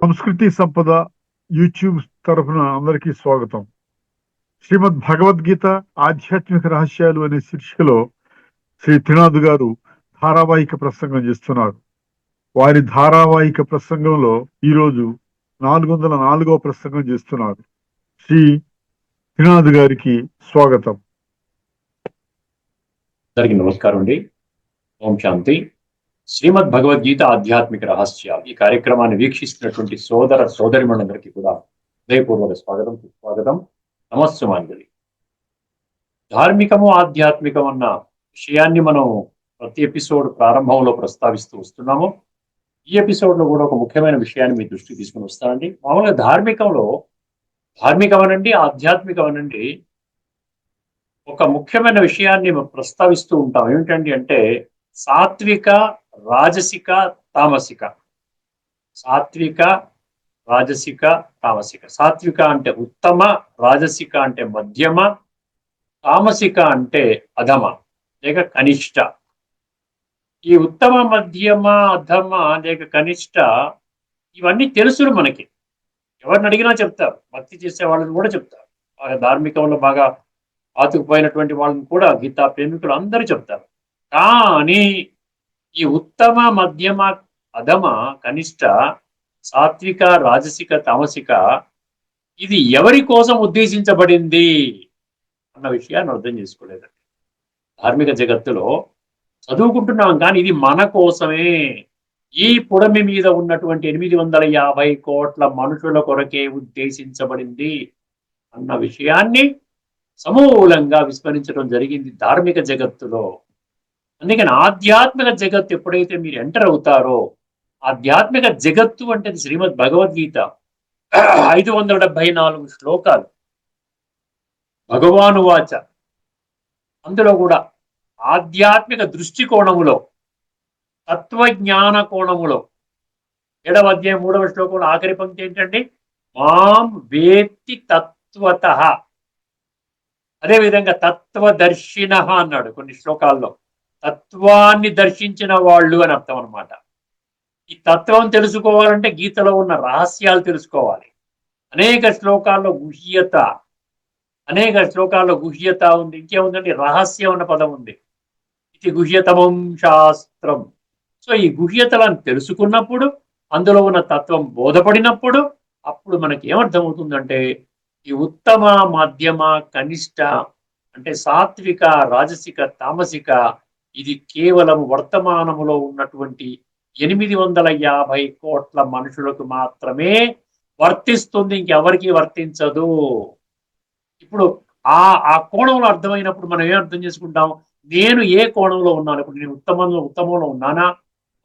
సంస్కృతి సంపద యూట్యూబ్ తరఫున అందరికీ స్వాగతం. శ్రీమద్ భగవద్గీత ఆధ్యాత్మిక రహస్యాలు అనే శీర్షికలో శ్రీ త్రినాథ్ గారు ధారావాహిక ప్రసంగం చేస్తున్నారు. వారి ధారావాహిక ప్రసంగంలో ఈరోజు 404వ ప్రసంగం చేస్తున్నారు. శ్రీ త్రినాథ్ గారికి స్వాగతం. అందరికీ నమస్కారం అండి. ఓం శాంతి. శ్రీమద్ భగవద్గీత ఆధ్యాత్మిక రహస్యాలు ఈ కార్యక్రమాన్ని వీక్షిస్తున్నటువంటి సోదర సోదరిమణులందరికీ కూడా హృదయపూర్వక స్వాగతం. నమస్సుమాంజలి. ధార్మికము ఆధ్యాత్మికం అన్న విషయాన్ని మనం ప్రతి ఎపిసోడ్ ప్రారంభంలో ప్రస్తావిస్తూ వస్తున్నాము. ఈ ఎపిసోడ్ లో కూడా ఒక ముఖ్యమైన విషయాన్ని మీ దృష్టికి తీసుకుని వస్తానండి. మామూలుగా ధార్మికం అనండి, ఆధ్యాత్మికం అనండి, ఒక ముఖ్యమైన విషయాన్ని ప్రస్తావిస్తూ ఉంటాం. ఏమిటండి అంటే సాత్విక, రాజసిక, తామసిక. సాత్విక, రాజసిక, తామసిక. సాత్విక అంటే ఉత్తమ, రాజసిక అంటే మధ్యమ, తామసిక అంటే అధమ లేక కనిష్ట. ఈ ఉత్తమ, మధ్యమ, అధమ లేక కనిష్ట ఇవన్నీ తెలుసును మనకి. ఎవరిని అడిగినా చెప్తారు. భక్తి చేసే వాళ్ళని కూడా చెప్తారు. బాగా ధార్మికంలో బాగా ఆతుకుపోయినటువంటి వాళ్ళని కూడా గీతా ప్రేమికులు అందరూ చెప్తారు. కానీ ఈ ఉత్తమ, మధ్యమ, అధమ, కనిష్ట, సాత్విక, రాజసిక, తామసిక ఇది ఎవరి కోసం ఉద్దేశించబడింది అన్న విషయాన్ని అర్థం చేసుకోలేదండి. ధార్మిక జగత్తులో చదువుకుంటున్నాం కానీ ఇది మన కోసమే, ఈ పుడమి మీద ఉన్నటువంటి 850 కోట్ల మనుషుల కొరకే ఉద్దేశించబడింది అన్న విషయాన్ని సమూలంగా విస్మరించడం జరిగింది ధార్మిక జగత్తులో. అందుకని ఆధ్యాత్మిక జగత్తు ఎప్పుడైతే మీరు ఎంటర్ అవుతారో, ఆధ్యాత్మిక జగత్తు అంటే శ్రీమద్ భగవద్గీత 574 శ్లోకాలు భగవాను వాచ. అందులో కూడా ఆధ్యాత్మిక దృష్టికోణములో, తత్వజ్ఞాన కోణములో 7వ అధ్యాయం 3వ శ్లోకంలో ఆఖరి పంక్తి ఏంటంటే మాం వేత్తి తత్వతః. అదేవిధంగా తత్వదర్శిన అన్నాడు కొన్ని శ్లోకాల్లో. తత్వాన్ని దర్శించిన వాళ్ళు అని అర్థం అనమాట. ఈ తత్వం తెలుసుకోవాలంటే గీతలో ఉన్న రహస్యాలు తెలుసుకోవాలి. అనేక శ్లోకాల్లో గుహ్యత ఉంది. ఇంకేముందండి, రహస్యం అన్న పదం ఉంది. ఇది గుహ్యతమం శాస్త్రం. సో ఈ గుహ్యతలను తెలుసుకున్నప్పుడు, అందులో ఉన్న తత్వం బోధపడినప్పుడు అప్పుడు మనకి ఏమర్థమవుతుందంటే ఈ ఉత్తమ, మధ్యమ, కనిష్ట అంటే సాత్విక, రాజసిక, తామసిక ఇది కేవలం వర్తమానములో ఉన్నటువంటి 850 కోట్ల మనుషులకు మాత్రమే వర్తిస్తుంది, ఇంకెవరికి వర్తించదు. ఇప్పుడు ఆ కోణంలో అర్థమైనప్పుడు మనం ఏం అర్థం చేసుకుంటాం, నేను ఏ కోణంలో ఉన్నాను, ఇప్పుడు నేను ఉత్తమంలో ఉన్నానా,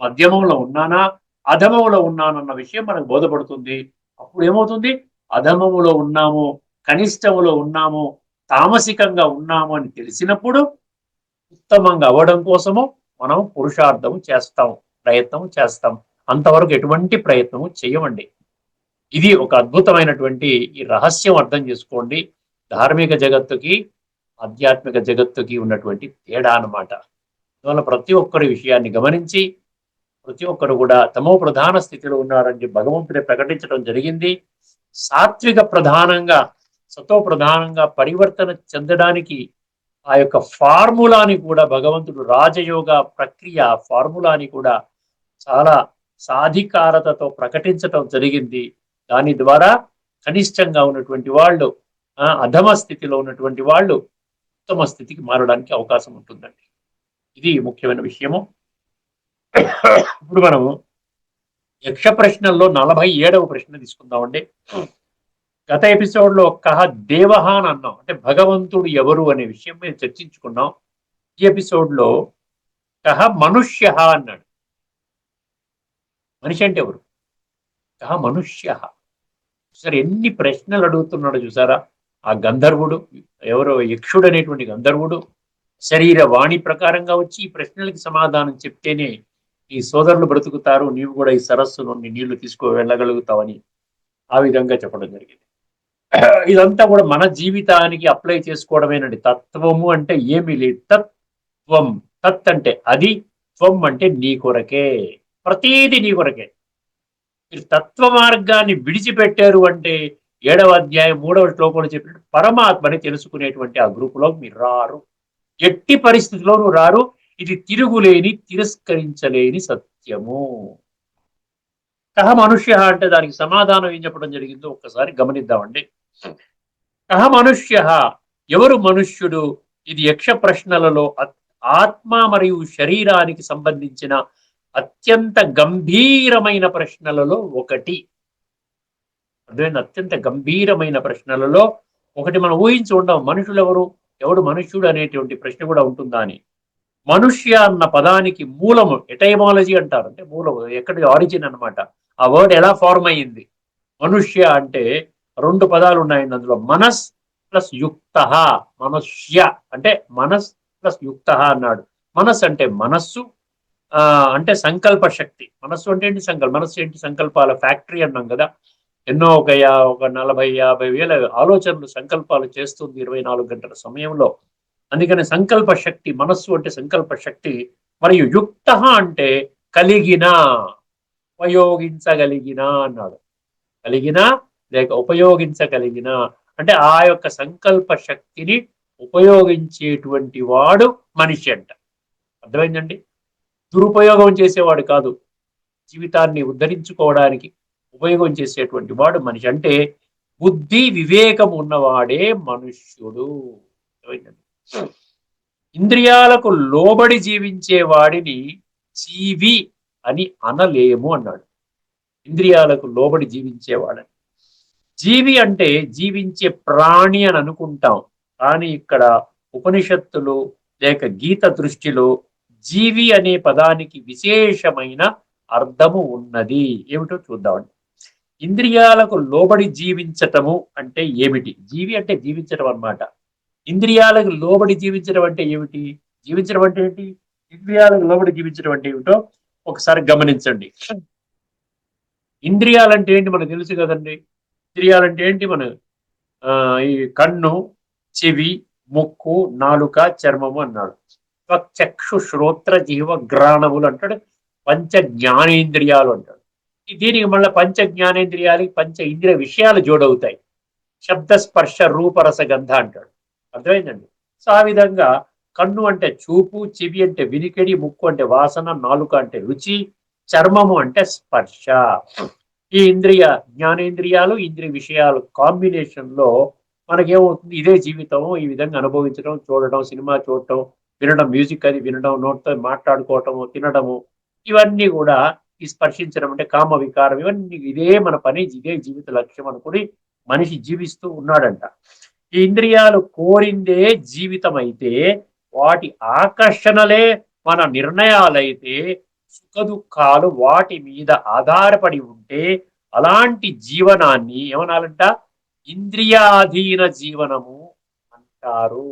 మధ్యమంలో ఉన్నానా, అధమంలో ఉన్నానన్న విషయం మనకు బోధపడుతుంది. అప్పుడు ఏమవుతుంది, అధమములో ఉన్నాము, కనిష్టములో ఉన్నాము, తామసికంగా ఉన్నాము అని తెలిసినప్పుడు ఉత్తమంగా అవ్వడం కోసము మనం పురుషార్థము చేస్తాం, ప్రయత్నం చేస్తాం. అంతవరకు ఎటువంటి ప్రయత్నము చేయమండి. ఇది ఒక అద్భుతమైనటువంటి ఈ రహస్యం అర్థం చేసుకోండి. ధార్మిక జగత్తుకి, ఆధ్యాత్మిక జగత్తుకి ఉన్నటువంటి తేడా అన్నమాట. అందువల్ల ప్రతి ఒక్కరి విషయాన్ని గమనించి ప్రతి ఒక్కరు కూడా తమో ప్రధాన స్థితిలో ఉన్నారని భగవంతుడే ప్రకటించడం జరిగింది. సాత్విక ప్రధానంగా, సతో ప్రధానంగా పరివర్తన చెందడానికి ఆ యొక్క ఫార్ములాని కూడా భగవంతుడు రాజయోగ ప్రక్రియ ఫార్ములాని కూడా చాలా సాధికారతతో ప్రకటించటం జరిగింది. దాని ద్వారా కనిష్టంగా ఉన్నటువంటి వాళ్ళు, అధమ స్థితిలో ఉన్నటువంటి వాళ్ళు ఉత్తమ స్థితికి మారడానికి అవకాశం ఉంటుందండి. ఇది ముఖ్యమైన విషయము. ఇప్పుడు మనము యక్ష ప్రశ్నల్లో 47వ ప్రశ్న తీసుకుందామండి. గత ఎపిసోడ్లో కహ దేవహ అని అన్నాం, అంటే భగవంతుడు ఎవరు అనే విషయం మేము చర్చించుకున్నాం. ఈ ఎపిసోడ్లో కహ మనుష్య అన్నాడు. మనిషి అంటే ఎవరు? కహ మనుష్య. సరే, ఎన్ని ప్రశ్నలు అడుగుతున్నాడు చూసారా ఆ గంధర్వుడు. ఎవరో యక్షుడు అనేటువంటి గంధర్వుడు శరీర వాణి ప్రకారంగా వచ్చి ఈ ప్రశ్నలకి సమాధానం చెప్తేనే ఈ సోదరులు బ్రతుకుతారు, నీవు కూడా ఈ సరస్సు నుండి నీళ్లు తీసుకు వెళ్ళగలుగుతావని ఆ విధంగా చెప్పడం జరిగింది. ఇదంతా కూడా మన జీవితానికి అప్లై చేసుకోవడమేనండి. తత్వము అంటే ఏమీ లేదు. తత్వం, తత్ అంటే అది, త్వం అంటే నీ కొరకే, ప్రతీది నీ కొరకే. మీరు తత్వ మార్గాన్ని విడిచిపెట్టారు అంటే 7వ అధ్యాయం 3వ శ్లోకంలో చెప్పినట్టు పరమాత్మని తెలుసుకునేటువంటి ఆ గ్రూపులో మీరు రారు. ఎట్టి పరిస్థితిలోనూ రారు. ఇది తిరుగులేని తిరస్కరించలేని సత్యము. కహ మనుష్య అంటే దానికి సమాధానం ఏం చెప్పడం జరిగిందో ఒక్కసారి గమనిద్దామండి. కహ మనుష్య, ఎవరు మనుష్యుడు? ఇది యక్ష ప్రశ్నలలో ఆత్మ మరియు శరీరానికి సంబంధించిన అత్యంత గంభీరమైన ప్రశ్నలలో ఒకటి. అర్థమైంది? అత్యంత గంభీరమైన ప్రశ్నలలో ఒకటి. మనం ఊహించి ఉండం మనుషులు ఎవరు, ఎవడు మనుష్యుడు అనేటువంటి ప్రశ్న కూడా ఉంటుందా అని. మనుష్య అన్న పదానికి మూలము ఎటైమాలజీ అంటారు, అంటే మూలము ఎక్కడి ఆరిజిన్ అన్నమాట. ఆ వర్డ్ ఎలా ఫార్మ్ అయ్యింది? మనుష్య అంటే 2 పదాలు ఉన్నాయండి అందులో. మనస్ ప్లస్ యుక్త. మనుష్య అంటే మనస్ ప్లస్ యుక్త అన్నాడు. మనస్ అంటే మనస్సు, అంటే సంకల్ప శక్తి. మనస్సు అంటే ఏంటి? మనస్సు ఏంటి? సంకల్పాల ఫ్యాక్టరీ అన్నాం కదా. ఎన్నో ఒక 40-50 వేల ఆలోచనలు, సంకల్పాలు చేస్తుంది 24 గంటల సమయంలో. అందుకని సంకల్ప శక్తి, మనస్సు అంటే సంకల్ప శక్తి. మరియు యుక్త అంటే కలిగిన, ఉపయోగించగలిగిన అన్నాడు. కలిగిన లేక ఉపయోగించగలిగిన అంటే ఆ యొక్క సంకల్ప శక్తిని ఉపయోగించేటువంటి వాడు మనిషి అంట. అర్థమైందండి? దురుపయోగం చేసేవాడు కాదు, జీవితాన్ని ఉద్ధరించుకోవడానికి ఉపయోగం చేసేటువంటి వాడు మనిషి. అంటే బుద్ధి వివేకం ఉన్నవాడే మనుష్యుడు. అర్థమైందండి? ఇంద్రియాలకు లోబడి జీవించే వాడిని జీవి అని అనలేము అన్నాడు. ఇంద్రియాలకు లోబడి జీవించేవాడని. జీవి అంటే జీవించే ప్రాణి అని అనుకుంటాం, కానీ ఇక్కడ ఉపనిషత్తులు లేక గీత దృష్టిలో జీవి అనే పదానికి విశేషమైన అర్థము ఉన్నది. ఏమిటో చూద్దామండి. ఇంద్రియాలకు లోబడి జీవించటము అంటే ఏమిటి? జీవి అంటే జీవించడం అన్నమాట. ఇంద్రియాలకు లోబడి జీవించడం అంటే ఏమిటి? జీవించడం అంటే ఏంటి? ఇంద్రియాలకు లోబడి జీవించడం అంటే ఏమిటో ఒకసారి గమనించండి. ఇంద్రియాలంటే ఏంటి మనకు తెలుసు కదండి. ఇంద్రియాలంటే ఏంటి? మన ఈ కన్ను, చెవి, ముక్కు, నాలుక, చర్మము అన్నాడు. చక్షు, శ్రోత్ర, జీవ, గ్రాణములు అంటాడు. పంచ జ్ఞానేంద్రియాలు అంటాడు. దీనికి మళ్ళీ పంచ జ్ఞానేంద్రియాలకి పంచ ఇంద్రియ విషయాలు జోడవుతాయి. శబ్ద, స్పర్శ, రూపరస, గంధ అంటాడు. అర్థమైందండి? సో ఆ విధంగా కన్ను అంటే చూపు, చెవి అంటే వినికిడి, ముక్కు అంటే వాసన, నాలుక అంటే రుచి, చర్మము అంటే స్పర్శ. ఈ ఇంద్రియ జ్ఞానేంద్రియాలు, ఇంద్రియ విషయాలు కాంబినేషన్ లో మనకేమవుతుంది? ఇదే జీవితం. ఈ విధంగా అనుభవించడం, చూడడం, సినిమా చూడటం, వినడం, మ్యూజిక్ అది వినడం, నోట్తో మాట్లాడుకోవటము, తినడము, ఇవన్నీ కూడా ఈ స్పర్శించడం అంటే కామ వికారం, ఇవన్నీ ఇదే మన పని, ఇదే జీవిత లక్ష్యం అనుకుని మనిషి జీవిస్తూ ఉన్నాడంట. ఈ ఇంద్రియాలు కోరిందే జీవితం అయితే, వాటి ఆకర్షణలే మన నిర్ణయాలైతే, సుఖ దుఃఖాలు వాటి మీద ఆధారపడి ఉంటే అలాంటి జీవనాన్ని ఏమనాలంట? ఇంద్రియాధీన జీవనము అంటారు.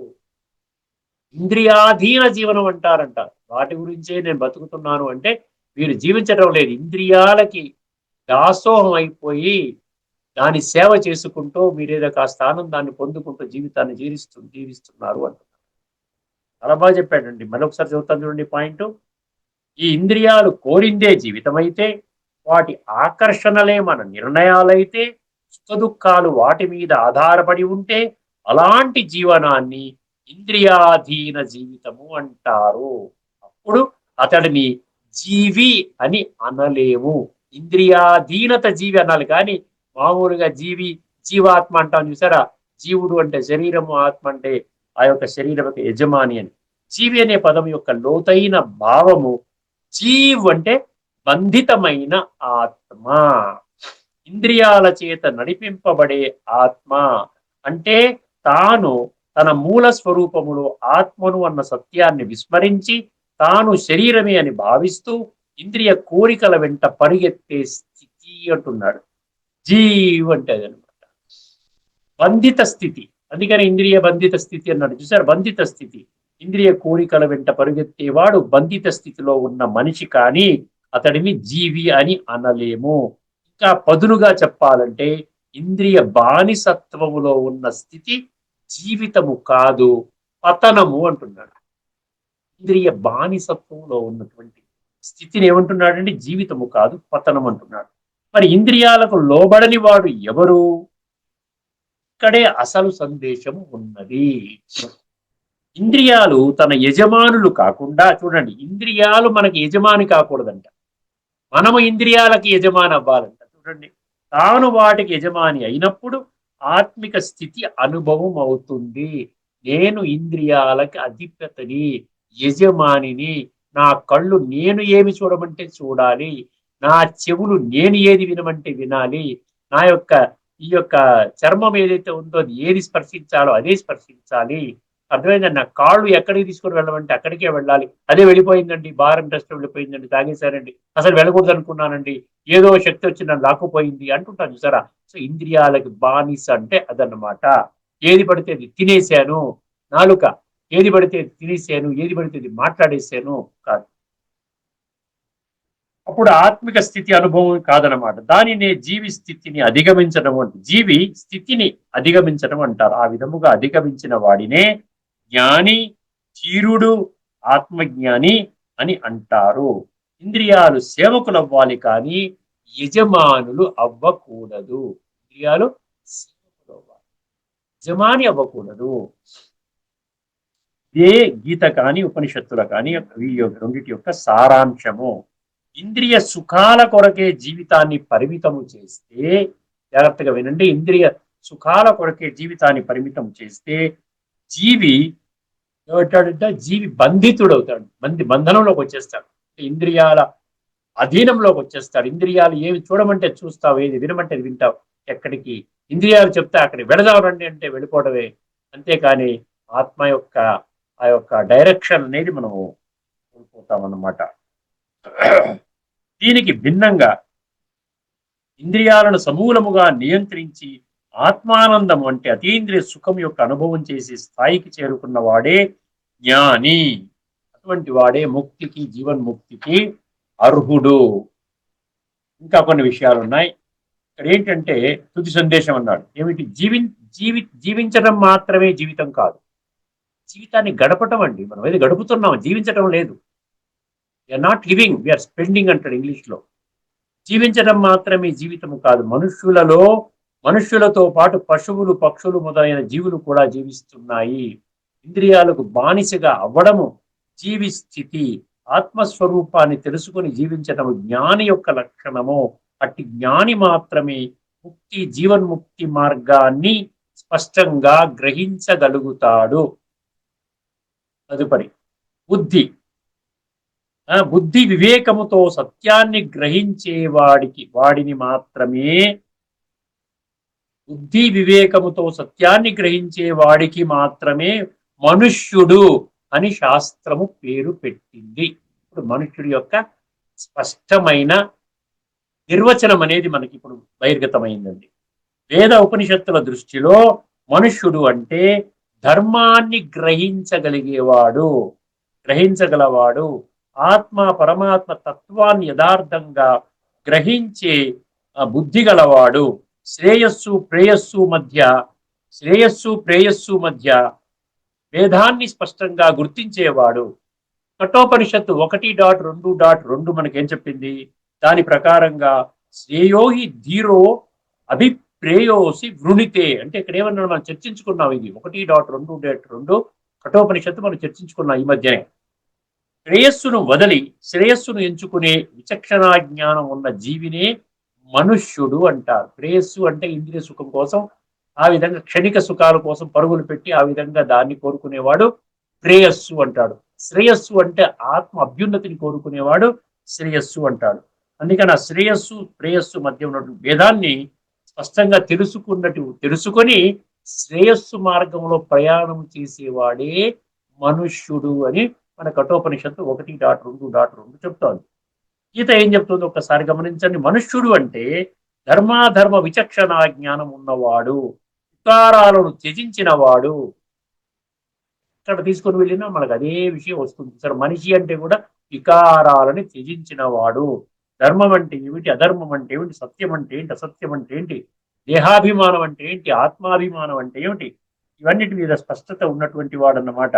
ఇంద్రియాధీన జీవనం అంటారంట. వాటి గురించే నేను బతుకుతున్నాను అంటే వీరు జీవించడం లేదు, ఇంద్రియాలకి దాసోహం అయిపోయి దాని సేవ చేసుకుంటూ మీరేదో కాస్త ఆనందాన్ని పొందుకుంటూ జీవితాన్ని జీవిస్తున్నారు అంటున్నారు. చాలా బాగా చెప్పాడండి. మరొకసారి చదువుతాను చూడండి పాయింట్. ఈ ఇంద్రియాలు కోరిందే జీవితమైతే, వాటి ఆకర్షణలే మన నిర్ణయాలైతే, సుఖ దుఃఖాలు వాటి మీద ఆధారపడి ఉంటే అలాంటి జీవనాన్ని ఇంద్రియాధీన జీవితము అంటారు. అప్పుడు అతడిని జీవి అని అనలేము. ఇంద్రియాధీనత జీవి అనాలి, కానీ మామూలుగా జీవాత్మ అంటాం చూసారా. జీవుడు అంటే శరీరము, ఆత్మ అంటే ఆ యొక్క శరీరం యజమాని అని. జీవి అనే పదం యొక్క లోతైన భావము, జీవ్ అంటే బంధితమైన ఆత్మ, ఇంద్రియాల చేత నడిపింపబడే ఆత్మ. అంటే తాను తన మూల స్వరూపములో ఆత్మను అన్న సత్యాన్ని విస్మరించి తాను శరీరమే అని భావిస్తూ ఇంద్రియ కోరికల వెంట పరిగెత్తే స్థితి అంటున్నాడు. జీవ్ అంటే అదనమాట బంధిత స్థితి. అందుకని ఇంద్రియ బంధిత స్థితి అన్నాడు చూసారు. బంధిత స్థితి, ఇంద్రియ కోరికల వెంట పరుగెత్తేవాడు బంధిత స్థితిలో ఉన్న మనిషి, కానీ అతడిని జీవి అని అనలేము. ఇంకా పదునుగా చెప్పాలంటే ఇంద్రియ బానిసత్వములో ఉన్న స్థితి జీవితము కాదు, పతనము అంటున్నాడు. ఇంద్రియ బానిసత్వంలో ఉన్నటువంటి స్థితిని ఏమంటున్నాడంటే జీవితము కాదు, పతనం అంటున్నాడు. మరి ఇంద్రియాలకు లోబడని వాడు ఎవరు? ఇక్కడే అసలు సందేశము ఉన్నది. ఇంద్రియాలు తన యజమానులు కాకుండా, చూడండి, ఇంద్రియాలు మనకి యజమాని కాకూడదంట, మనము ఇంద్రియాలకి యజమాని అవ్వాలంట. చూడండి, తాను వాటికి యజమాని అయినప్పుడు ఆత్మిక స్థితి అనుభవం అవుతుంది. నేను ఇంద్రియాలకి అధిపతిని, యజమానిని. నా కళ్ళు నేను ఏమి చూడమంటే చూడాలి, నా చెవులు నేను ఏది వినమంటే వినాలి, నా యొక్క ఈ యొక్క చర్మం ఏదైతే ఉందో అది ఏది స్పర్శించాలో అదే స్పర్శించాలి. అర్థమైందండి. నా కాళ్ళు ఎక్కడికి తీసుకొని వెళ్ళమంటే అక్కడికే వెళ్ళాలి. అదే వెళ్ళిపోయిందండి, బార్ ఇంట్రెస్ట్ వెళ్ళిపోయిందండి, తాగేశారండి, అసలు వెళ్ళకూడదు అనుకున్నానండి, ఏదో శక్తి వచ్చి నన్ను లాక్కుపోయింది అంటుంటాను చూసారా. సో ఇంద్రియాలకి బానిస అంటే అదన్నమాట. ఏది పడితే అది తినేశాను, నాలుక ఏది పడితే అది తినేసాను, ఏది పడితే అది మాట్లాడేశాను కాదు. అప్పుడు ఆత్మిక స్థితి అనుభవం కాదనమాట. దానినే జీవి స్థితిని అధిగమించడం జీవి స్థితిని అధిగమించడం అంటారు. ఆ విధముగా అధిగమించిన వాడినే జ్ఞాని, ధీరుడు, ఆత్మజ్ఞాని అని అంటారు. ఇంద్రియాలు సేవకులు అవ్వాలి కానీ యజమానులు అవ్వకూడదు. ఇంద్రియాలు సేవకులు అవ్వాలి, యజమాని అవ్వకూడదు. ఇదే గీత కానీ ఉపనిషత్తుల కానీ రెండిటి యొక్క సారాంశము. ఇంద్రియ సుఖాల కొరకే జీవితాన్ని పరిమితము చేస్తే, జాగ్రత్తగా వినండి, ఇంద్రియ సుఖాల కొరకే జీవితాన్ని పరిమితం చేస్తే జీవి ఏమంటాడంటే జీవి బంధితుడవుతాడు, బంధనంలోకి వచ్చేస్తాడు, ఇంద్రియాల అధీనంలోకి వచ్చేస్తాడు. ఇంద్రియాలు ఏవి చూడమంటే చూస్తావు, ఏది వినమంటే వింటావు. ఎక్కడికి ఇంద్రియాలు చెప్తే అక్కడికి వెళదాం రండి అంటే వెళ్ళిపోవడమే, అంతేకాని ఆత్మ యొక్క ఆ యొక్క డైరెక్షన్ అనేది మనము కోల్పోతాం అన్నమాట. దీనికి భిన్నంగా ఇంద్రియాలను సమూలముగా నియంత్రించి ఆత్మానందం అంటే అతీంద్రియ సుఖం యొక్క అనుభవం చేసే స్థాయికి చేరుకున్న వాడే జ్ఞాని. అటువంటి వాడే ముక్తికి, జీవన్ముక్తికి అర్హుడు. ఇంకా కొన్ని విషయాలు ఉన్నాయి ఇక్కడ. ఏంటంటే తుది సందేశం అన్నాడు ఏమిటి? జీవించడం మాత్రమే జీవితం కాదు, జీవితాన్ని గడపటం అండి. మనం ఏది గడుపుతున్నాం, జీవించడం లేదు. We're not living, we're spending అంటాడు ఇంగ్లీష్లో. జీవించడం మాత్రమే జీవితం కాదు, మనుష్యులతో పాటు పశువులు, పక్షులు మొదలైన జీవులు కూడా జీవిస్తున్నాయి. ఇంద్రియాలకు బానిసగా అవ్వడము జీవి స్థితి. ఆత్మస్వరూపాన్ని తెలుసుకుని జీవించడం జ్ఞాని యొక్క లక్షణము. అట్టి జ్ఞాని మాత్రమే ముక్తి, జీవన్ముక్తి మార్గాన్ని స్పష్టంగా గ్రహించగలుగుతాడు. తదుపరి బుద్ధి వివేకముతో సత్యాన్ని వాడిని మాత్రమే మనుష్యుడు అని శాస్త్రము పేరు పెట్టింది. ఇప్పుడు మనుష్యుడి యొక్క స్పష్టమైన నిర్వచనం అనేది మనకి ఇప్పుడు బహిర్గతమైందండి. వేద ఉపనిషత్తుల దృష్టిలో మనుష్యుడు అంటే ధర్మాన్ని గ్రహించగలవాడు, ఆత్మ పరమాత్మ తత్వాన్ని యథార్థంగా గ్రహించే బుద్ధి గలవాడు, శ్రేయస్సు ప్రేయస్సు మధ్య భేదాన్ని స్పష్టంగా గుర్తించేవాడు. కఠోపనిషత్తు 1.2.2 మనకేం చెప్పింది? దాని ప్రకారంగా శ్రేయోహి ధీరో అభిప్రేయోసి వృణితే అంటే ఇక్కడ ఏమన్నా మనం చర్చించుకున్నాం. ఇది 1.2.2 కఠోపనిషత్తు మనం చర్చించుకున్నాం ఈ మధ్యనే. శ్రేయస్సును వదలి శ్రేయస్సును ఎంచుకునే విచక్షణా జ్ఞానం ఉన్న జీవినే మనుష్యుడు అంటారు. శ్రేయస్సు అంటే ఇంద్రియ సుఖం కోసం, ఆ విధంగా క్షణిక సుఖాల కోసం పరుగులు పెట్టి ఆ విధంగా దాన్ని కోరుకునేవాడు శ్రేయస్సు అంటాడు. శ్రేయస్సు అంటే ఆత్మ అభ్యున్నతిని కోరుకునేవాడు శ్రేయస్సు అంటాడు. అందుకని ఆ ప్రేయస్సు మధ్య ఉన్నటువంటి భేదాన్ని స్పష్టంగా తెలుసుకొని శ్రేయస్సు మార్గంలో ప్రయాణం చేసేవాడే మనుష్యుడు అని మన కఠోపనిషత్తు 1.2.2 చెప్తోంది. గీత ఏం చెప్తుంది ఒక్కసారి గమనించండి. మనుష్యుడు అంటే ధర్మాధర్మ విచక్షణ జ్ఞానం ఉన్నవాడు, వికారాలను త్యజించినవాడు. ఇక్కడ తీసుకొని వెళ్ళినా మనకు అదే విషయం వస్తుంది. సరే, మనిషి అంటే కూడా వికారాలని త్యజించినవాడు. ధర్మం అంటే ఏమిటి, అధర్మం అంటే ఏమిటి, సత్యం అంటే ఏంటి, అసత్యం అంటే ఏంటి, దేహాభిమానం అంటే ఏంటి, ఆత్మాభిమానం అంటే ఏమిటి, ఇవన్నిటి మీద స్పష్టత ఉన్నటువంటి వాడు అన్నమాట.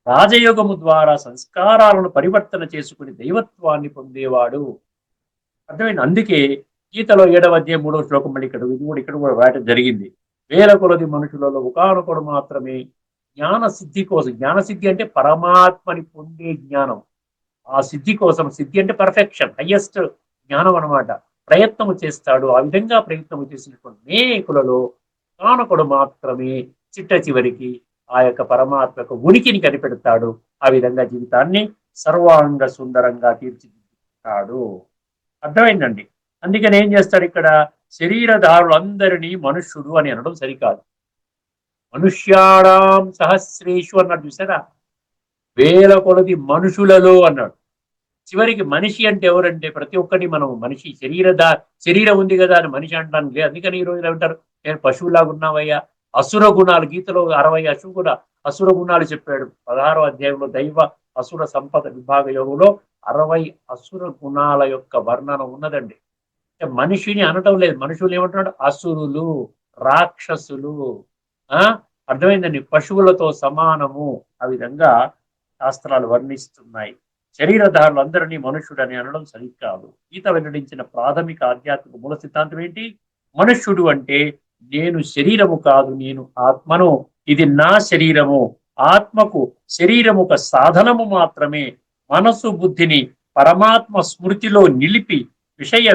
రాజయోగము ద్వారా సంస్కారాలను పరివర్తన చేసుకుని దైవత్వాన్ని పొందేవాడు. అర్థమైంది. అందుకే గీతలో 7వ అధ్యాయం 3వ శ్లోకం మళ్ళీ ఇక్కడ కూడా వాడటం జరిగింది. వేల కొలది మనుషులలో ఒకానొకడు మాత్రమే జ్ఞాన సిద్ధి కోసం, జ్ఞాన సిద్ధి అంటే పరమాత్మని పొందే జ్ఞానం, ఆ సిద్ధి కోసం, సిద్ధి అంటే పర్ఫెక్షన్, హయ్యెస్ట్ జ్ఞానం అన్నమాట, ప్రయత్నము చేస్తాడు. ఆ విధంగా ప్రయత్నము చేసినటువంటి అనేకులలో ఒకానొకడు మాత్రమే చిట్ట చివరికి ఆ యొక్క పరమాత్మ యొక్క ఉనికిని కనిపెడతాడు. ఆ విధంగా జీవితాన్ని సర్వాంగ సుందరంగా తీర్చిదిద్దుతాడు. అర్థమైందండి. అందుకని ఏం చేస్తాడు ఇక్కడ, శరీరధారులందరినీ మనుష్యుడు అని అనడం సరికాదు. మనుష్యాణం సహస్రేషు అన్నాడు చూసారా, వేల కొలది మనుషులలో అన్నాడు. చివరికి మనిషి అంటే ఎవరంటే ప్రతి ఒక్కటి మనం మనిషి, శరీరం ఉంది కదా అని మనిషి అంటాను లేదు. అందుకని ఈ రోజులు ఏమంటారు, నేను పశువులాగా ఉన్నావయ్యా. అసుర గుణాలు, గీతలో 60 అసుర గుణాలు చెప్పాడు. 16వ అధ్యాయంలో దైవ అసుర సంపద విభాగ యోగంలో 60 అసుర గుణాల యొక్క వర్ణన ఉన్నదండి. మనిషిని అనటం లేదు, మనుషులు ఏమంటున్నాడు, అసురులు, రాక్షసులు. ఆ అర్థమైందండి, పశువులతో సమానము. ఆ విధంగా శాస్త్రాలు వర్ణిస్తున్నాయి. శరీరధారులు అందరినీ మనుష్యుడని అనడం సరికాదు. గీత వెల్లడించిన ప్రాథమిక ఆధ్యాత్మిక మూల సిద్ధాంతం ఏంటి, మనుష్యుడు అంటే నేను శరీరము కాదు, నేను ఆత్మను, ఇది నా శరీరము. ఆత్మకు శరీరము ఒక సాధనము మాత్రమే. మనసు బుద్ధిని పరమాత్మ స్మృతిలో నిలిపి విషయ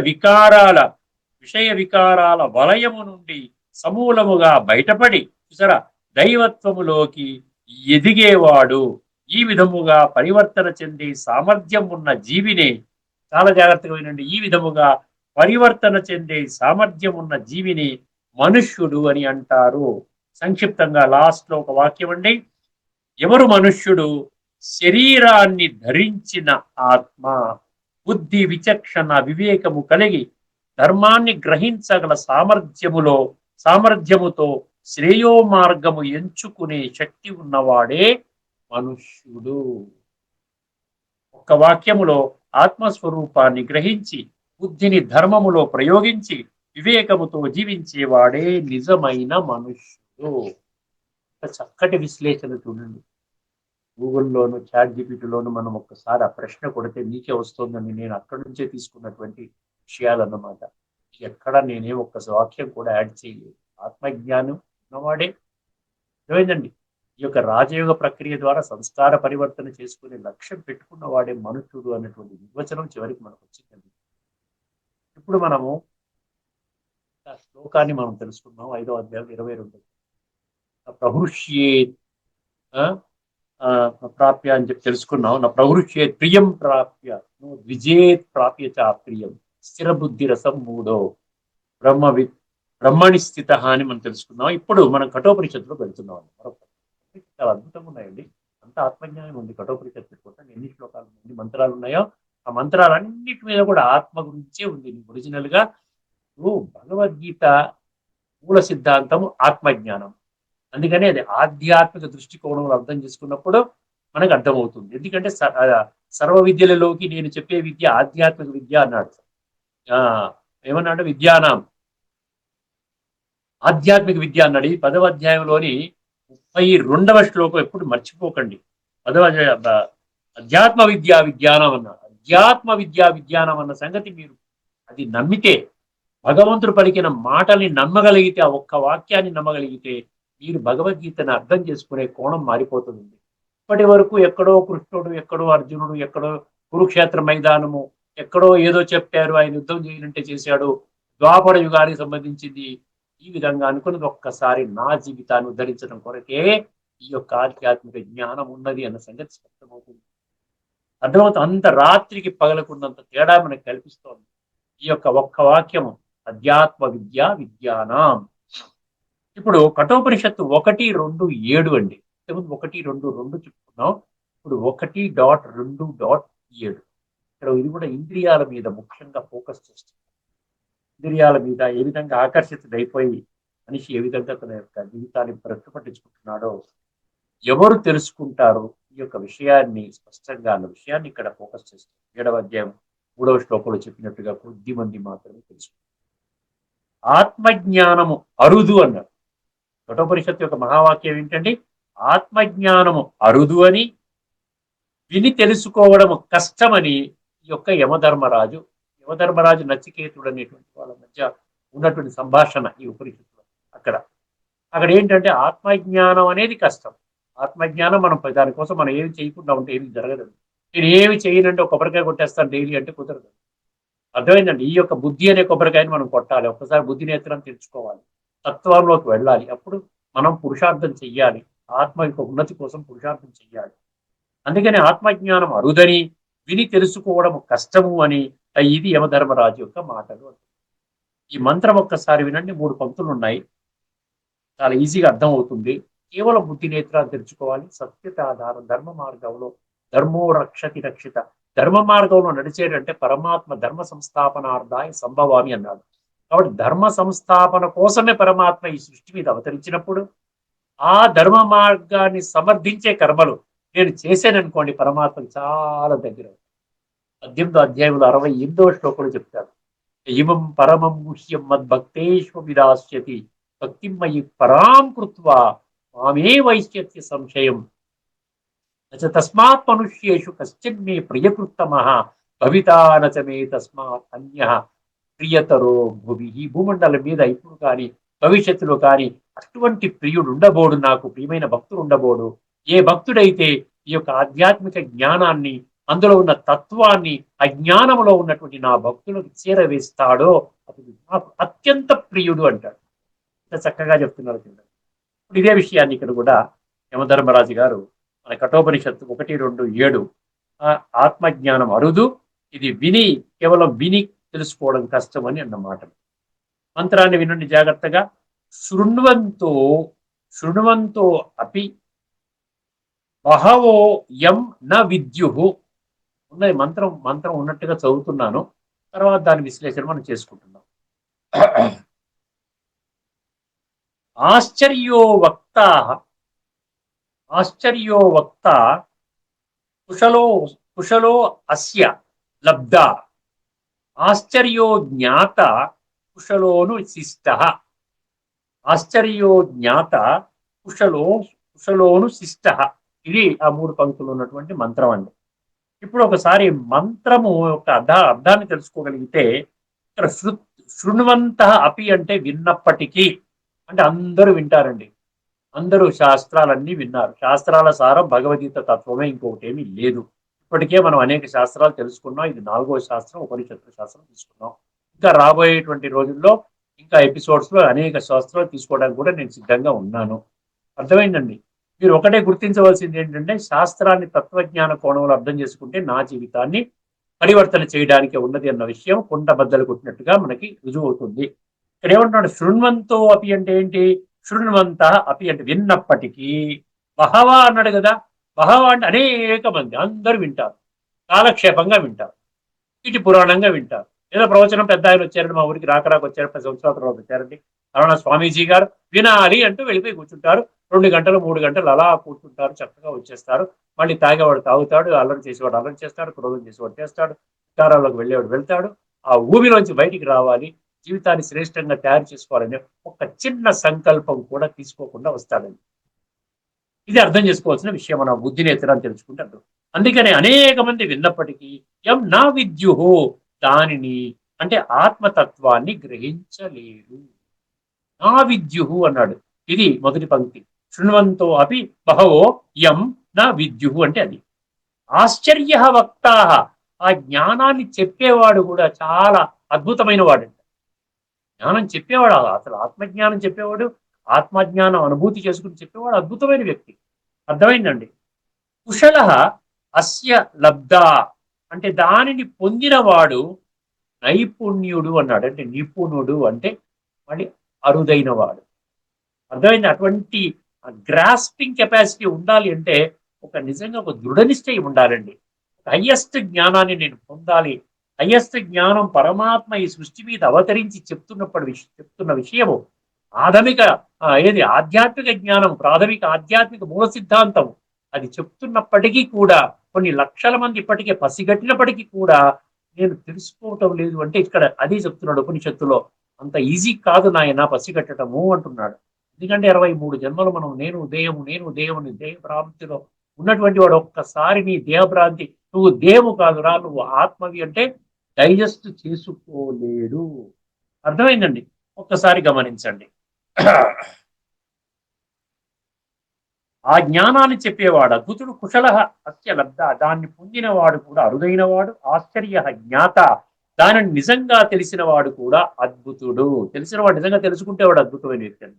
వికారాల వలయము నుండి సమూలముగా బయటపడి చూసారా దైవత్వములోకి ఎదిగేవాడు. ఈ విధముగా పరివర్తన చెందే సామర్థ్యం ఉన్న జీవినే, చాలా జాగ్రత్తగా వినండి, ఈ విధముగా పరివర్తన చెందే సామర్థ్యం ఉన్న జీవిని మనుష్యుడు అని అంటారు. సంక్షిప్తంగా లాస్ట్ లో ఒక వాక్యం అండి, ఎవరు మనుష్యుడు, శరీరాన్ని ధరించిన ఆత్మ, బుద్ధి విచక్షణ వివేకము కలిగి ధర్మాన్ని గ్రహించగల సామర్థ్యముతో శ్రేయో మార్గము ఎంచుకునే శక్తి ఉన్నవాడే మనుష్యుడు. ఒక్క వాక్యములో ఆత్మస్వరూపాన్ని గ్రహించి బుద్ధిని ధర్మములో ప్రయోగించి వివేకముతో జీవించేవాడే నిజమైన మనుష్యుడు. చక్కటి విశ్లేషణ చూడండి. గూగుల్లోను చాట్ జీపీటీలోను మనం ఒక్కసారి ఆ ప్రశ్న కొడితే మీకే వస్తుందని నేను అక్కడి నుంచే తీసుకున్నటువంటి విషయాలన్నమాట. ఎక్కడ నేనే ఒక్క వాక్యం కూడా యాడ్ చేయలేదు. ఆత్మజ్ఞానం ఉన్నవాడే ఏమైందండి, ఈ యొక్క రాజయోగ ప్రక్రియ ద్వారా సంస్కార పరివర్తన చేసుకునే లక్ష్యం పెట్టుకున్న వాడే మనుష్యుడు అన్నటువంటి నిర్వచనం చివరికి మనకు వచ్చిందండి. ఇప్పుడు మనము శ్లోకాన్ని మనం తెలుసుకున్నాం. 5వ అధ్యాయం 22 ప్రహృష్యేత్ ప్రాప్య అని చెప్పి తెలుసుకున్నాం. నా ప్రహృష్యేత్ ప్రియం ప్రాప్య ద్విజేత్ ప్రాప్య చ ప్రియం స్థిర బుద్ధి రసం 3 బ్రహ్మణి స్థిత అని మనం తెలుసుకున్నాం. ఇప్పుడు మనం కఠోపనిషత్తులో వెళ్తున్నాం. మరొక చాలా అద్భుతంగా ఉన్నాయండి. అంత ఆత్మజ్ఞానం ఉంది కఠోపనిషత్తు పెట్టుకుంటే. ఎన్ని శ్లోకాలు, ఎన్ని మంత్రాలు ఉన్నాయో ఆ మంత్రాలన్నిటి మీద కూడా ఆత్మ గురించే ఉంది. ఒరిజినల్ గా భగవద్గీత మూల సిద్ధాంతం ఆత్మజ్ఞానం. అందుకనే అది ఆధ్యాత్మిక దృష్టికోణంలో అర్థం చేసుకున్నప్పుడు మనకు అర్థమవుతుంది. ఎందుకంటే సర్వ విద్యలలోకి నేను చెప్పే విద్య ఆధ్యాత్మిక విద్య అన్నాడు. ఏమన్నాడు, విద్యానాం ఆధ్యాత్మిక విద్య అన్నాడు. ఈ 10వ అధ్యాయంలోని 32వ శ్లోకం ఎప్పుడు మర్చిపోకండి. 10వ అధ్యాత్మ విద్యా విజ్ఞానం అన్నాడు. అధ్యాత్మ విద్యా విజ్ఞానం అన్న సంగతి మీరు అది నమ్మితే, భగవంతుడు పలికిన మాటల్ని నమ్మగలిగితే, ఆ ఒక్క వాక్యాన్ని నమ్మగలిగితే మీరు భగవద్గీతను అర్థం చేసుకునే కోణం మారిపోతుంది. ఇప్పటి వరకు ఎక్కడో కృష్ణుడు, ఎక్కడో అర్జునుడు, ఎక్కడో కురుక్షేత్ర మైదానము, ఎక్కడో ఏదో చెప్పారు, ఆయన యుద్ధం చేయాలంటే చేశాడు, ద్వాపర యుగానికి సంబంధించింది, ఈ విధంగా అనుకున్నది ఒక్కసారి నా జీవితాన్ని ఉద్ధరించడం కొరకే ఈ యొక్క ఆధ్యాత్మిక జ్ఞానం ఉన్నది అన్న సంగతి స్పష్టమవుతుంది. అర్థమవుతుంది. అంత రాత్రికి పగలకున్నంత తేడా మనకు కల్పిస్తోంది ఈ యొక్క ఒక్క వాక్యము, అధ్యాత్మ విద్యా విజ్ఞానం. ఇప్పుడు కఠోపనిషత్తు 1:2:7 అండి. ఇంతకుముందు 1:2:2 చెప్పుకున్నాం. ఇప్పుడు 1:2:7 ఇక్కడ ఇది కూడా ఇంద్రియాల మీద ముఖ్యంగా ఫోకస్ చేస్తుంది. ఇంద్రియాల మీద ఏ విధంగా ఆకర్షితుడైపోయి మనిషి ఏ విధంగా తన యొక్క జీవితాన్ని భ్రష్టు పట్టించుకుంటున్నాడో ఎవరు తెలుసుకుంటారో ఈ యొక్క విషయాన్ని స్పష్టంగా అన్న విషయాన్ని ఇక్కడ ఫోకస్ చేస్తుంది. 7వ అధ్యాయం 3వ శ్లోకంలో చెప్పినట్టుగా కొద్ది మంది మాత్రమే తెలుసుకుంటారు. ఆత్మజ్ఞానము అరుదు అన్నారు. కఠోపనిషత్తు యొక్క మహావాక్యం ఏంటండి, ఆత్మజ్ఞానము అరుదు అని, విని తెలుసుకోవడము కష్టమని ఈ యొక్క యమధర్మరాజు యమధర్మరాజు నచికేతుడు అనేటువంటి వాళ్ళ మధ్య ఉన్నటువంటి సంభాషణ ఈ ఉపనిషత్తులో. అక్కడ అక్కడ ఏంటంటే ఆత్మజ్ఞానం అనేది కష్టం. ఆత్మజ్ఞానం మనం దానికోసం మనం ఏమి చేయకుండా ఉంటే ఏమి జరగదు. నేను ఏమి చేయనంటే ఒక కొబ్బరికాయ కొట్టేస్తాను డైలీ అంటే కుదరదు. అర్థమైందండి. ఈ యొక్క బుద్ధి అనే కొబ్బరికాయని మనం కొట్టాలి. ఒక్కసారి బుద్ధి నేత్రం తెరుచుకోవాలి, తత్వంలోకి వెళ్ళాలి. అప్పుడు మనం పురుషార్థం చెయ్యాలి. ఆత్మ యొక్క ఉన్నతి కోసం పురుషార్థం చెయ్యాలి. అందుకని ఆత్మజ్ఞానం అరుదని, విని తెలుసుకోవడం కష్టము అని ఇది యమధర్మరాజు యొక్క మాటలు. ఈ మంత్రం ఒక్కసారి వినండి. 3 పంక్తులు ఉన్నాయి. చాలా ఈజీగా అర్థం అవుతుంది. కేవలం బుద్ధి నేత్రాలు తెరుచుకోవాలి. సత్యత ఆధారం ధర్మ మార్గంలో ధర్మో రక్షతి రక్షిత. ధర్మ మార్గంలో నడిచేటంటే పరమాత్మ ధర్మ సంస్థాపనార్థాయ సంభవామి అన్నాడు. కాబట్టి ధర్మ సంస్థాపన కోసమే పరమాత్మ ఈ సృష్టి మీద అవతరించినప్పుడు ఆ ధర్మ మార్గాన్ని సమర్థించే కర్మలు నేను చేశాననుకోండి, పరమాత్మకి చాలా దగ్గర. 18వ అధ్యాయంలో 68వ శ్లోకంలో చెప్తాడు, ఇమం పరమం గుహ్యం మద్భక్తేష్వ విదాస్యతి భక్తిమయి పరాం కృత్వా మామే వైశ్యత్య సంశయం తస్మాత్ మనుష్యేషు కశ్చిన్మే ప్రియకృత్తమః భవితా నచమే తస్మాత్ అన్యః ప్రియతరో భువి. ఈ భూమండలం మీద ఇప్పుడు కానీ భవిష్యత్తులో కానీ అటువంటి ప్రియుడు ఉండబోడు, నాకు ప్రియమైన భక్తుడు ఉండబోడు. ఏ భక్తుడైతే ఈ యొక్క ఆధ్యాత్మిక జ్ఞానాన్ని, అందులో ఉన్న తత్వాన్ని అజ్ఞానంలో ఉన్నటువంటి నా భక్తులకు చేరవేస్తాడో అతడు నాకు అత్యంత ప్రియుడు అంటాడు. ఇంత చక్కగా చెప్తున్నారు. ఇప్పుడు ఇదే విషయాన్ని ఇక్కడ కూడా యమధర్మరాజు గారు మన కఠోపనిషత్తు 1:2:7 ఆత్మజ్ఞానం అరుదు, ఇది విని కేవలం విని తెలుసుకోవడం కష్టం అని అన్నమాట. మంత్రాన్ని వినండి జాగ్రత్తగా. శృణ్వంతో శృణ్వంతో అపి బహవో యం న విద్యుః ఉన్నది. మంత్రం ఉన్నట్టుగా చదువుతున్నాను, తర్వాత దాని విశ్లేషణ మనం చేసుకుంటున్నాం. ఆశ్చర్యో వక్త కుశలో అస్య లబ్ధ ఆశ్చర్యో జ్ఞాత కుశలోను శిష్టః. ఆశ్చర్యో జ్ఞాత కుశలోను శిష్టః. ఇది ఆ 3 పంక్తులు ఉన్నటువంటి మంత్రం అండి. ఇప్పుడు ఒకసారి మంత్రము యొక్క అర్థాన్ని తెలుసుకోగలిగితే, ఇక్కడ శృణ్వంత అపి అంటే విన్నప్పటికీ, అంటే అందరూ వింటారండి. అందరూ శాస్త్రాలన్నీ విన్నారు. శాస్త్రాల సారం భగవద్గీత తత్వమే, ఇంకొకటి ఏమీ లేదు. ఇప్పటికే మనం అనేక శాస్త్రాలు తెలుసుకున్నాం. ఇది 4వ శాస్త్రం, ఉపనిషత్తు శాస్త్రం తీసుకున్నాం. ఇంకా రాబోయేటువంటి రోజుల్లో ఇంకా ఎపిసోడ్స్ లో అనేక శాస్త్రాలు తీసుకోవడానికి కూడా నేను సిద్ధంగా ఉన్నాను. అర్థమైందండి. మీరు ఒకటే గుర్తించవలసింది ఏంటంటే, శాస్త్రాన్ని తత్వజ్ఞాన కోణంలో అర్థం చేసుకుంటే నా జీవితాన్ని పరివర్తన చేయడానికి ఉన్నది అన్న విషయం కొండ బద్దలు కొట్టినట్టుగా మనకి రుజువు అవుతుంది. ఇక్కడ ఏమంటున్నాడు, శృణ్వంతో అపి అంటే ఏంటి? శృణ్వంత అపి అంటే విన్నప్పటికీ. బహవ అన్నాడు కదా. బహవ అంటే అనేక మంది, అందరూ వింటారు, కాలక్షేపంగా వింటారు, ఇటు పురాణంగా వింటారు. ఏదో ప్రవచనం పెద్ద ఆయన వచ్చారండి, మా ఊరికి రాక వచ్చారు, 10 సంవత్సరాల తర్వాత వచ్చారండి, అరుణ స్వామీజీ గారు వినాలి అంటూ వెళ్ళిపోయి కూర్చుంటారు. 2 గంటలు 3 గంటలు అలా కూర్చుంటారు, చక్కగా వచ్చేస్తారు. మళ్ళీ తాగేవాడు తాగుతాడు, అల్లరి చేసేవాడు అల్లరి చేస్తాడు, క్రోధం చేసేవాడు చేస్తాడు, వికారాల్లోకి వెళ్ళేవాడు వెళ్తాడు. ఆ ఊబిలోంచి బయటికి రావాలి, జీవితాన్ని శ్రేష్టంగా తయారు చేసుకోవాలనే ఒక చిన్న సంకల్పం కూడా తీసుకోకుండా వస్తాడండి. ఇది అర్థం చేసుకోవాల్సిన విషయం. మన బుద్ధిని ఎత్తడానికి తెలుసుకుంటారు. అందుకనే అనేక మంది విన్నప్పటికీ ఎం నా విద్యుహో, దానిని అంటే ఆత్మతత్వాన్ని గ్రహించలేరు. నా విద్యుహు అన్నాడు. ఇది మొదటి పంక్తి. శృణ్వంతో అపి బహవో యం నా విద్యుహు అంటే అది. ఆశ్చర్య వక్తా, ఆ జ్ఞానాన్ని చెప్పేవాడు కూడా చాలా అద్భుతమైన వాడంట. జ్ఞానం చెప్పేవాడు, అసలు ఆత్మజ్ఞానం చెప్పేవాడు, ఆత్మజ్ఞానం అనుభూతి చేసుకుని చెప్పేవాడు అద్భుతమైన వ్యక్తి. అర్థమైందండి. కుశల అస్య లబ్ధ అంటే దానిని పొందినవాడు నైపుణ్యుడు అన్నాడు. అంటే నిపుణుడు అంటే మళ్ళీ అరుదైన వాడు. అర్థమైంది. అటువంటి గ్రాస్పింగ్ కెపాసిటీ ఉండాలి అంటే నిజంగా ఒక దృఢనిశ్చయం ఉండాలండి. హయ్యెస్ట్ జ్ఞానాన్ని నేను పొందాలి. హయ్యెస్ట్ జ్ఞానం పరమాత్మ ఈ సృష్టి మీద అవతరించి చెప్తున్న విషయము ఆధ్యాత్మిక జ్ఞానం, ప్రాథమిక ఆధ్యాత్మిక మూల సిద్ధాంతం అది చెప్తున్నప్పటికీ కూడా కొన్ని లక్షల మంది ఇప్పటికే పసిగట్టినప్పటికీ కూడా నేను తెలుసుకోవటం లేదు అంటే ఇక్కడ అదే చెప్తున్నాడు ఉపనిషత్తులో. అంత ఈజీ కాదు నాయన పసిగట్టడము అంటున్నాడు. ఎందుకంటే 23 జన్మలు మనం నేను దేహము దేహ భ్రాంతిలో ఉన్నటువంటి వాడు ఒక్కసారి నీ దేహభ్రాంతి, నువ్వు దేహము కాదురా, నువ్వు ఆత్మవి అంటే డైజెస్ట్ చేసుకోలేడు. అర్థమైందండి? ఒక్కసారి గమనించండి. ఆ జ్ఞానాన్ని చెప్పేవాడు అద్భుతుడు, కుశల అత్యలబ్ధ, దాన్ని పొందినవాడు కూడా అరుదైనవాడు, ఆశ్చర్య జ్ఞాత, దానిని నిజంగా తెలిసిన వాడు కూడా అద్భుతుడు. తెలిసిన వాడు నిజంగా తెలుసుకుంటే వాడు అద్భుతమైన వ్యక్తి అండి.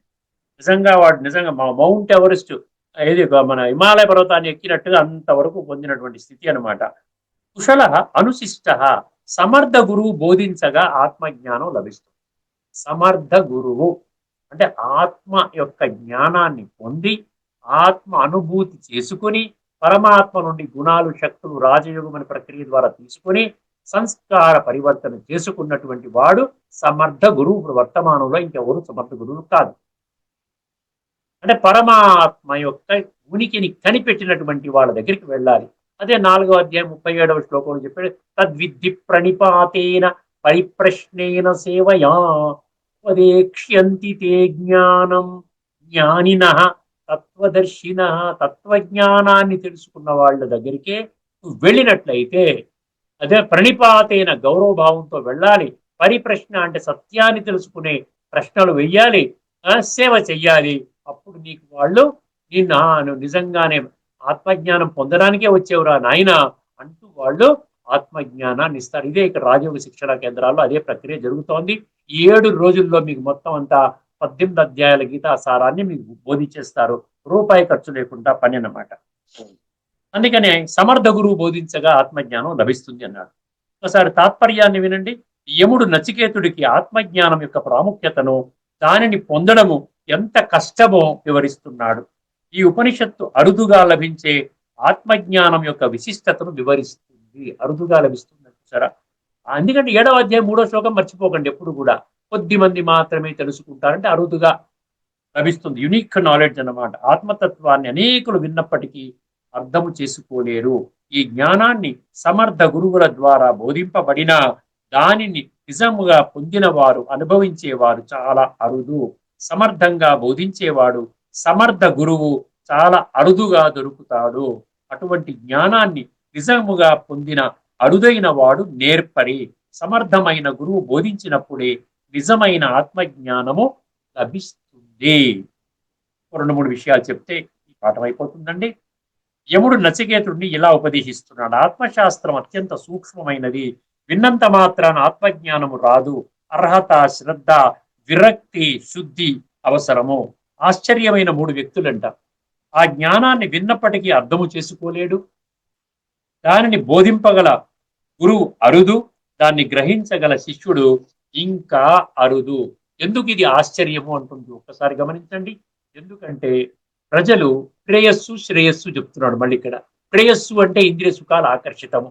నిజంగా వాడు నిజంగా మా మౌంట్ ఎవరెస్ట్ ఏది మన హిమాలయ పర్వతాన్ని ఎక్కినట్టుగా అంతవరకు పొందినటువంటి స్థితి అనమాట. కుశల అనుశిష్ట, సమర్థ గురువు బోధించగా ఆత్మజ్ఞానం లభిస్తుంది. సమర్థ గురువు అంటే ఆత్మ యొక్క జ్ఞానాన్ని పొంది ఆత్మ అనుభూతి చేసుకుని పరమాత్మ నుండి గుణాలు, శక్తులు, రాజయోగం అనే ప్రక్రియ ద్వారా తీసుకుని సంస్కార పరివర్తన చేసుకున్నటువంటి వాడు సమర్థ గురువు. ఇప్పుడు వర్తమానంలో ఇంకెవరు సమర్థ గురువులు కాదు. అంటే పరమాత్మ యొక్క ఉనికిని కనిపెట్టినటువంటి వాళ్ళ దగ్గరికి వెళ్ళాలి. అదే 4వ అధ్యాయం 37వ శ్లోకంలో చెప్పాడు, తద్విద్ధి ప్రణిపాతేన పరిప్రశ్నేన సేవయా ఉపదేక్ష్యంతి తే జ్ఞానం జ్ఞానిన తత్వదర్శిన. తత్వజ్ఞానాన్ని తెలుసుకున్న వాళ్ళ దగ్గరికే నువ్వు వెళ్ళినట్లయితే, అదే ప్రణిపాతైన గౌరవభావంతో వెళ్ళాలి. పరిప్రశ్న అంటే సత్యాన్ని తెలుసుకునే ప్రశ్నలు వెయ్యాలి, సేవ చెయ్యాలి. అప్పుడు నీకు వాళ్ళు నువ్వు నిజంగానే ఆత్మజ్ఞానం పొందడానికే వచ్చేవరా నాయన అంటూ వాళ్ళు ఆత్మజ్ఞానాన్ని ఇస్తారు. ఇదే ఇక్కడ రాజయోగ శిక్షణ కేంద్రాల్లో అదే ప్రక్రియ జరుగుతోంది. 7 రోజుల్లో మీకు మొత్తం అంతా 18 అధ్యాయాల గీతా సారాన్ని మీకు బోధించేస్తారు. రూపాయి ఖర్చు లేకుండా పని అన్నమాట. అందుకనే సమర్థ గురువు బోధించగా ఆత్మజ్ఞానం లభిస్తుంది అన్నాడు. ఒకసారి తాత్పర్యాన్ని వినండి. యముడు నచికేతుడికి ఆత్మజ్ఞానం యొక్క ప్రాముఖ్యతను, దానిని పొందడము ఎంత కష్టమో వివరిస్తున్నాడు. ఈ ఉపనిషత్తు అరుదుగా లభించే ఆత్మజ్ఞానం యొక్క విశిష్టతను వివరిస్తుంది. అరుదుగా లభిస్తుంది సరే. ఎందుకంటే 7వ అధ్యాయం 3వ శ్లోకం మర్చిపోకండి. ఎప్పుడు కూడా కొద్ది మంది మాత్రమే తెలుసుకుంటారంటే అరుదుగా లభిస్తుంది. యునిక్ నాలెడ్జ్ అన్నమాట. ఆత్మతత్వాన్ని అనేకులు విన్నప్పటికీ అర్థము చేసుకోలేరు. ఈ జ్ఞానాన్ని సమర్థ గురువుల ద్వారా బోధింపబడిన దానిని నిజముగా పొందిన వారు, అనుభవించేవారు చాలా అరుదు. సమర్థంగా బోధించేవాడు, సమర్థ గురువు చాలా అరుదుగా దొరుకుతాడు. అటువంటి జ్ఞానాన్ని నిజముగా పొందిన అరుదైన వాడు నేర్పరి. సమర్థమైన గురువు బోధించినప్పుడే నిజమైన ఆత్మజ్ఞానము లభిస్తుంది. 2-3 విషయాలు చెప్తే ఈ పాఠం అయిపోతుందండి. యముడు నచికేతుడిని ఇలా ఉపదేశిస్తున్నాడు. ఆత్మశాస్త్రం అత్యంత సూక్ష్మమైనది. విన్నంత మాత్రాన ఆత్మజ్ఞానము రాదు. అర్హత, శ్రద్ధ, విరక్తి, శుద్ధి అవసరము. ఆశ్చర్యమైన 3 వ్యక్తులంట. ఆ జ్ఞానాన్ని విన్నప్పటికీ అర్థము చేసుకోలేడు. దానిని బోధింపగల గురువు అరుదు. దాన్ని గ్రహించగల శిష్యుడు ఇంకా అరుదు. ఎందుకు ఇది ఆశ్చర్యము అంటుంది ఒక్కసారి గమనించండి. ఎందుకంటే ప్రజలు ప్రేయస్సు, శ్రేయస్సు చెప్తున్నాడు. మళ్ళీ ఇక్కడ ప్రేయస్సు అంటే ఇంద్రియ సుఖాలు ఆకర్షితము.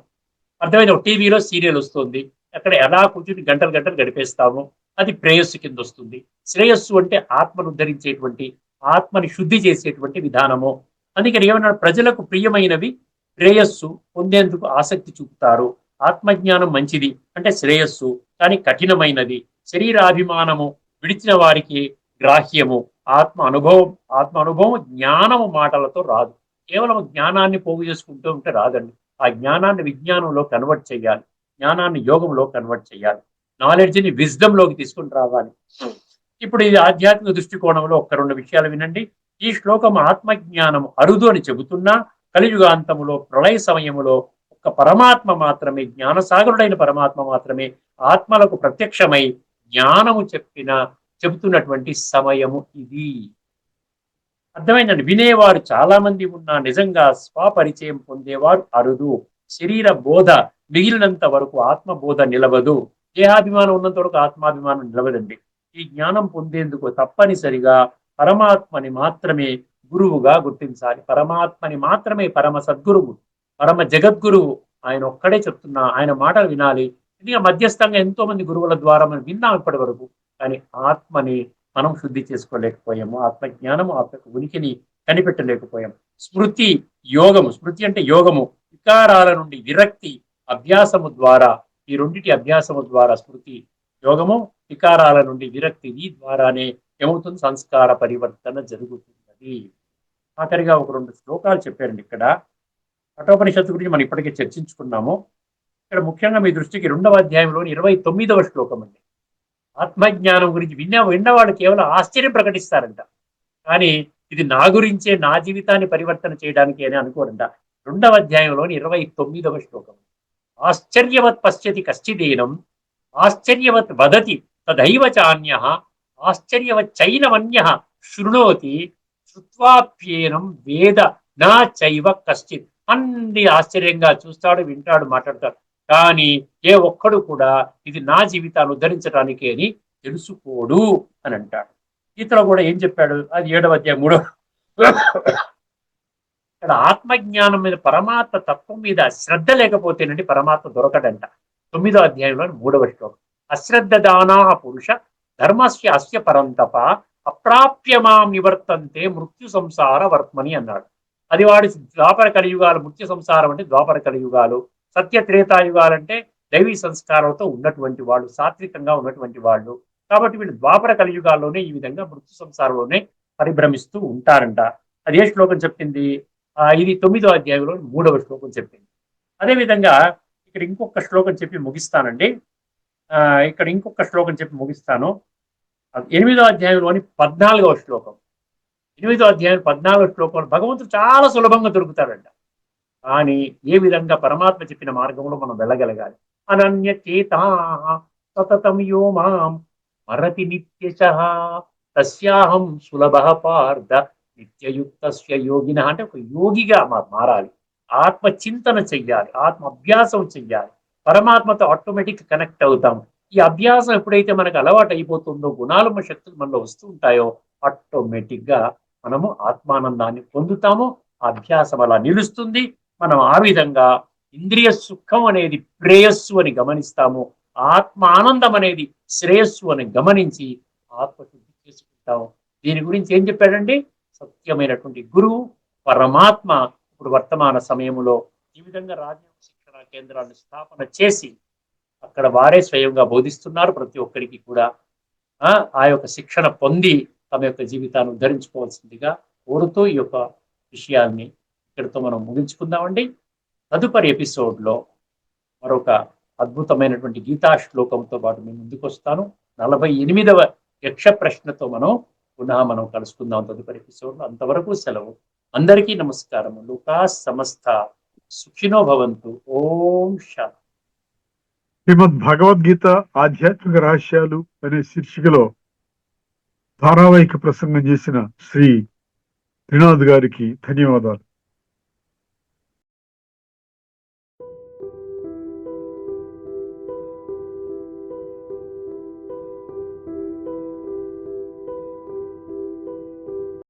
అర్థమైన టీవీలో సీరియల్ వస్తుంది, అక్కడ ఎలా కూర్చుని గంటలు గంటలు గడిపేస్తాము, అది ప్రేయస్సు కింద వస్తుంది. శ్రేయస్సు అంటే ఆత్మను ఉద్ధరించేటువంటి, ఆత్మని శుద్ధి చేసేటువంటి విధానము. అందుకని ఏమన్నాడు, ప్రజలకు ప్రియమైనవి శ్రేయస్సు పొందేందుకు ఆసక్తి చూపుతారు. ఆత్మజ్ఞానం మంచిది అంటే శ్రేయస్సు, కానీ కఠినమైనది. శరీరాభిమానము విడిచిన వారికి గ్రాహ్యము. ఆత్మ అనుభవం జ్ఞానము మాటలతో రాదు. కేవలం జ్ఞానాన్ని పోగు చేసుకుంటూ ఉంటే రాదండి. ఆ జ్ఞానాన్ని విజ్ఞానంలో కన్వర్ట్ చేయాలి, జ్ఞానాన్ని యోగంలో కన్వర్ట్ చేయాలి, నాలెడ్జ్ని విజ్డంలోకి తీసుకుని రావాలి. ఇప్పుడు ఇది ఆధ్యాత్మిక దృష్టికోణంలో 1-2 విషయాలు వినండి. ఈ శ్లోకం ఆత్మజ్ఞానం అరుదు అని చెబుతున్నా, కలియుగాంతములో ప్రళయ సమయములో ఒక్క పరమాత్మ మాత్రమే, జ్ఞానసాగరుడైన పరమాత్మ మాత్రమే ఆత్మలకు ప్రత్యక్షమై జ్ఞానము చెబుతున్నటువంటి సమయము ఇది. అర్థమైందండి. వినేవారు చాలా మంది ఉన్నా నిజంగా స్వపరిచయం పొందేవారు అరుదు. శరీర బోధ మిగిలినంత వరకు ఆత్మబోధ నిలవదు. దేహాభిమానం ఉన్నంత వరకు ఆత్మాభిమానం నిలవదండి. ఈ జ్ఞానం పొందేందుకు తప్పనిసరిగా పరమాత్మని మాత్రమే గురువుగా గుర్తించాలి. పరమాత్మని మాత్రమే పరమ సద్గురువు, పరమ జగద్గురువు. ఆయన ఒక్కడే చెప్తున్నా, ఆయన మాటలు వినాలి. ఇది మధ్యస్థంగా ఎంతో మంది గురువుల ద్వారా మనం విన్నాం ఇప్పటి వరకు, కానీ ఆత్మని మనం శుద్ధి చేసుకోలేకపోయాము. ఆత్మజ్ఞానము, ఆత్మ ఉనికిని కనిపెట్టలేకపోయాము. స్మృతి యోగము, స్మృతి అంటే యోగము, వికారాల నుండి విరక్తి అభ్యాసము ద్వారా, ఈ రెండిటి అభ్యాసము ద్వారా స్మృతి యోగము, వికారాల నుండి విరక్తి, ఈ ద్వారానే ఏమవుతుంది, సంస్కార పరివర్తన జరుగుతున్నది. ఆఖరిగా 1-2 శ్లోకాలు చెప్పారండి ఇక్కడ. కఠోపనిషత్తు గురించి మనం ఇప్పటికే చర్చించుకున్నాము. ఇక్కడ ముఖ్యంగా మీ దృష్టికి 2వ అధ్యాయంలోని 29వ శ్లోకం అండి. ఆత్మజ్ఞానం గురించి విన్నవాడు కేవలం ఆశ్చర్యం ప్రకటిస్తారంట, కానీ ఇది నా గురించే, నా జీవితాన్ని పరివర్తన చేయడానికి అని అనుకోరంట. 2వ అధ్యాయంలోని 29వ శ్లోకం. ఆశ్చర్యవత్ పశ్యతి కశ్చిదేనం ఆశ్చర్యవత్ వదతి తదైవ చాన్యః ఆశ్చర్యవచ్చైనమన్యః శృణోతి శ్రుత్వాప్యేనం వేద నా చైవ కశ్చిత్. అన్ని ఆశ్చర్యంగా చూస్తాడు, వింటాడు, మాట్లాడతాడు, కానీ ఏ ఒక్కడు కూడా ఇది నా జీవితాన్ని ఉద్ధరించడానికి అని తెలుసుకోడు అని అంటాడు. గీతలో కూడా ఏం చెప్పాడు? అది 7వ అధ్యాయం 3వ. ఇక్కడ ఆత్మజ్ఞానం మీద, పరమాత్మ తత్వం మీద శ్రద్ధ లేకపోతేనండి పరమాత్మ దొరకడంట. 9వ అధ్యాయంలో 3వ శ్లోకం. అశ్రద్ధ దానా పురుష ధర్మస్య అస్య పరంతప అప్రాప్య మాం నివర్తంతే మృత్యు సంసార వర్త్మని అన్నాడు. అది వాడి ద్వాపర కలియుగాలు. మృత్యు సంసారం అంటే ద్వాపర కలియుగాలు. సత్య త్రేతాయుగాలంటే దైవీ సంస్కారంతో ఉన్నటువంటి వాళ్ళు, సాత్వికంగా ఉన్నటువంటి వాళ్ళు. కాబట్టి వీళ్ళు ద్వాపర కలియుగాల్లోనే ఈ విధంగా మృత్యు సంసారంలోనే పరిభ్రమిస్తూ ఉంటారంట. అదే శ్లోకం చెప్పింది. ఇది 9వ అధ్యాయంలో 3వ శ్లోకం చెప్పింది. అదేవిధంగా ఇక్కడ ఇంకొక శ్లోకం చెప్పి ముగిస్తానండి. ఇక్కడ ఇంకొక శ్లోకం చెప్పి ముగిస్తాను. 8వ అధ్యాయంలోని 14వ శ్లోకం. 8వ అధ్యాయం 14వ శ్లోకంలో భగవంతుడు చాలా సులభంగా దొరుకుతాడంట. కానీ ఏ విధంగా పరమాత్మ చెప్పిన మార్గంలో మనం వెళ్ళగలగాలి. అనన్య చేతా సతతం యో మాం మరతి నిత్యశః తస్యాహం సులభ పార్థ నిత్యయుక్తస్య యోగిన. అంటే ఒక యోగిగా మారాలి, ఆత్మ చింతన చెయ్యాలి, ఆత్మ అభ్యాసం చెయ్యాలి. పరమాత్మతో ఆటోమేటిక్ కనెక్ట్ అవుతాం. ఈ అభ్యాసం ఎప్పుడైతే మనకు అలవాటు అయిపోతుందో, గుణాలమ్మ శక్తులు మనలో వస్తూ ఉంటాయో, ఆటోమేటిక్ గా మనము ఆత్మానందాన్ని పొందుతాము. అభ్యాసం అలా నిలుస్తుంది. మనం ఆ విధంగా ఇంద్రియ సుఖం అనేది ప్రేయస్సు అని గమనిస్తాము, ఆత్మ ఆనందం అనేది శ్రేయస్సు అని గమనించి ఆత్మశుద్ధి చేసుకుంటాము. దీని గురించి ఏం చెప్పాడండి? సత్యమైనటువంటి గురువు పరమాత్మ ఇప్పుడు వర్తమాన సమయంలో ఈ విధంగా రాజ్యాంగ శిక్షణ కేంద్రాలను స్థాపన చేసి అక్కడ వారే స్వయంగా బోధిస్తున్నారు ప్రతి ఒక్కరికి కూడా. ఆ యొక్క శిక్షణ పొంది తమ యొక్క జీవితాన్ని ఉద్ధరించుకోవాల్సిందిగా కోరుతూ ఈ యొక్క విషయాన్ని ఇక్కడితో మనం ముగించుకుందామండి. తదుపరి ఎపిసోడ్లో మరొక అద్భుతమైనటువంటి గీతా శ్లోకంతో పాటు మేము ముందుకు వస్తాను. 48వ యక్ష ప్రశ్నతో మనం కలుసుకుందాం తదుపరి ఎపిసోడ్లో. అంతవరకు సెలవు. అందరికీ నమస్కారం. లోకా సమస్త సుఖినో భవంతు. ఓం శాంతి. శ్రీమద్ భగవద్గీత ఆధ్యాత్మిక రహస్యాలు అనే శీర్షికలో ధారావాహిక ప్రసంగం చేసిన శ్రీ త్రినాథ్ గారికి ధన్యవాదాలు.